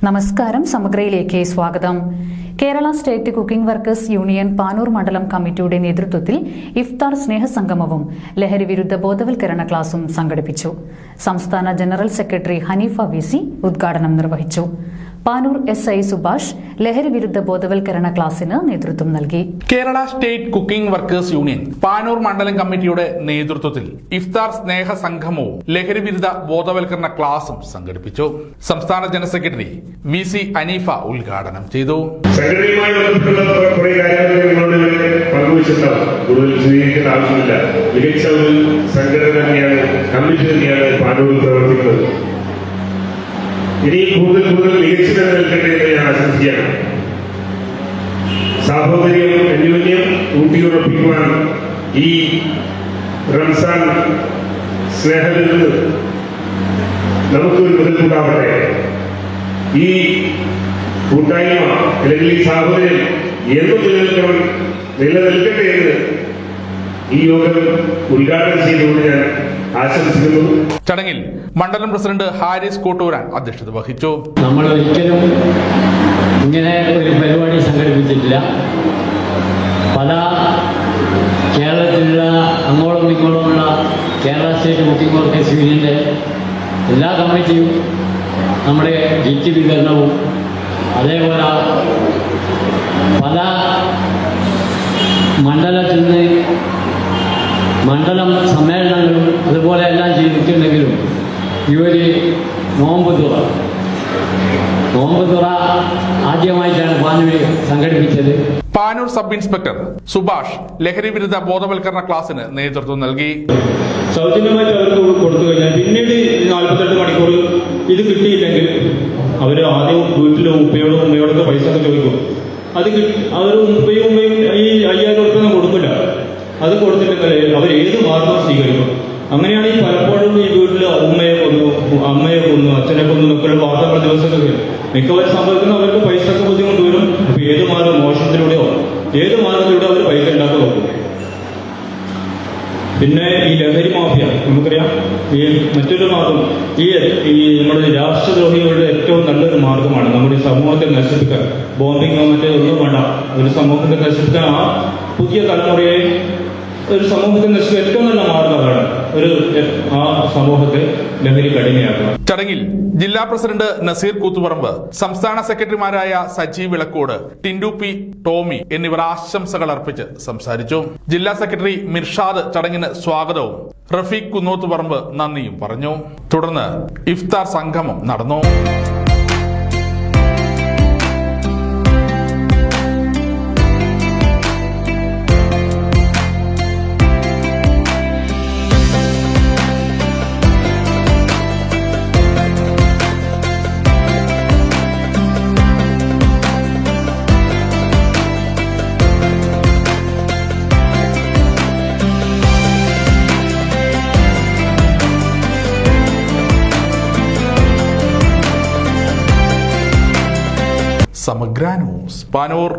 നമസ്കാരം. സമഗ്രയിലേക്ക് സ്വാഗതം. Kerala state cooking workers union Panoor മണ്ഡലം കമ്മിറ്റിയുടെ നേതൃത്വത്തിൽ ഇഫ്താർ സ്നേഹസംഗമവും ലഹരി വിരുദ്ധ ബോധവൽക്കരണ ക്ലാസും സംഘടിപ്പിച്ചു. സംസ്ഥാന ജനറൽ സെക്രട്ടറി ഹനീഫ വിസി ഉദ്ഘാടനം നിർവഹിച്ചു. പാനൂർ SI സുഭാഷ് ലഹരി വിരുദ്ധ ബോധവൽക്കരണ ക്ലാസിന് നേതൃത്വം നൽകി. Kerala state cooking workers union Panoor മണ്ഡലം കമ്മിറ്റിയുടെ നേതൃത്വത്തിൽ ഇഫ്താർ സ്നേഹ സംഗമവും ലഹരി വിരുദ്ധ ബോധവൽക്കരണ ക്ലാസും സംഘടിപ്പിച്ചു. സംസ്ഥാന ജനറൽ സെക്രട്ടറി VC ഹനീഫ ഉദ്ഘാടനം ചെയ്തു. സംഘടനയുമായി ബന്ധപ്പെട്ടുള്ള കുറെ കാര്യങ്ങൾ നിങ്ങളുടെ പങ്കുവച്ചിട്ടുണ്ടാവും. കൂടുതൽ സ്വീകരിക്കേണ്ട ആവശ്യമില്ല. മികച്ച ഒരു സംഘടന തന്നെയാണ്, കമ്മിറ്റി തന്നെയാണ് പാനൂരിൽ പ്രവർത്തിക്കുന്നത്. ഇനിയും കൂടുതൽ മികച്ചു നിലനിൽക്കട്ടെ എന്ന് ഞാൻ ആശംസിക്കുകയാണ്. സാഹോദര്യം അന്യോന്യം ഊട്ടിയുറപ്പിക്കുവാൻ ഈ റംസാൻ സ്നേഹവിരുന്ന് നമുക്കൊരു മുതൽക്കൂട്ടാവട്ടെ. ഈ കൂട്ടായ്മ അല്ലെങ്കിൽ ഈ സാഹോദര്യം എന്നും നിലനിൽക്കട്ടെ എന്ന് ഈ യോഗം ഉദ്ഘാടനം ചെയ്തുകൊണ്ട് ഞാൻ ആശംസിക്കുന്നു. ചടങ്ങിൽ മണ്ഡലം പ്രസിഡന്റ് ഹാരിസ് കോട്ടൂരാൻ അധ്യക്ഷത വഹിച്ചു. നമ്മൾ ഒരിക്കലും ഇങ്ങനെ ഒരു പരിപാടി സംഘടിപ്പിച്ചിട്ടില്ല. പല കേരളത്തിലുള്ള അങ്ങോളം ഇങ്ങോളമുള്ള കേരള സ്റ്റേറ്റ് കുക്കിംഗ് വർക്കേഴ്സ് യൂണിയൻ്റെ എല്ലാ കമ്മിറ്റിയും നമ്മുടെ കിറ്റ് വിതരണവും അതേപോലെ പല മണ്ഡലത്തിൽ നിന്ന് മണ്ഡലം സമ്മേളനങ്ങളും അതുപോലെ എല്ലാം ചെയ്തിട്ടുണ്ടെങ്കിലും ഇവർ നോമ്പ് തുറ ആദ്യമായിട്ടാണ് പാനൂരിൽ സംഘടിപ്പിച്ചത്. പാനൂർ സബ് ഇൻസ്പെക്ടർ സുഭാഷ് ലഹരി വിരുദ്ധ ബോധവൽക്കരണ ക്ലാസിന് നേതൃത്വം നൽകി. സൗജന്യമായിട്ട് അവർക്ക് കൊടുത്തു കഴിഞ്ഞാൽ പിന്നീട് 48 മണിക്കൂർ ഇത് കിട്ടിയില്ലെങ്കിൽ അവർ ആദ്യം വീട്ടിലും ഉമ്മയോടൊക്കെ പൈസ ഒക്കെ ചോദിക്കും. അത് അവർ ഉമ്മയും ഈ 5000 ഉറുപ്പിക കൊടുക്കില്ല. അത് കൊടുത്തിട്ടുണ്ടെങ്കിൽ അവർ ഏത് മാർഗം സ്വീകരിക്കും. അങ്ങനെയാണ് ഈ പലപ്പോഴും ഈ വീട്ടിൽ അമ്മയെ കൊന്നു അച്ഛനെ കൊന്നു എന്നൊക്കെയുള്ള വാർത്തകൾ ദിവസമൊക്കെ മിക്കവാറും സംഭവിക്കുന്ന അവർക്ക് പൈസക്ക് ബുദ്ധിമുട്ട് വരും. അപ്പൊ ഏത് മാർഗം മോഷണത്തിലൂടെയോ ഏത് മാർഗത്തിലൂടെ അവർ പൈസ ഉണ്ടാക്കാൻ നോക്കും. പിന്നെ ഈ ലഹരി മാഫിയ നമുക്കറിയാം. ഈ മറ്റൊരു മാർഗം ഈ നമ്മുടെ രാഷ്ട്രദ്രോഹികളുടെ ഏറ്റവും നല്ലൊരു മാർഗമാണ് നമ്മുടെ സമൂഹത്തെ നശിപ്പിക്കാൻ. ബോംബിങ്ങോ മറ്റേ ഒന്നും വേണ്ട. ഒരു സമൂഹത്തെ നശിപ്പിക്കാൻ ആ പുതിയ തലമുറയെ ഒരു സമൂഹത്തെ നശിപ്പിക്കാൻ ഏറ്റവും നല്ല മാർഗമാണ് ആ സമൂഹത്തെ ലഹരി കടിമയാക്കുക. ചടങ്ങിൽ ജില്ലാ പ്രസിഡന്റ് നസീർ കൂത്തുപറമ്പ്, സംസ്ഥാന സെക്രട്ടറിമാരായ സജി വിളക്കോട്, ടിൻഡു P ടോമി എന്നിവർ ആശംസകൾ അർപ്പിച്ച് സംസാരിച്ചു. ജില്ലാ സെക്രട്ടറി മിർഷാദ് ചടങ്ങിന് സ്വാഗതവും റഫീഖ് കുന്നോത്തുപറമ്പ് നന്ദിയും പറഞ്ഞു. തുടർന്ന് ഇഫ്താർ സംഗമം നടന്നു. സമഗ്ര ന്യൂസ് പാനൂർ.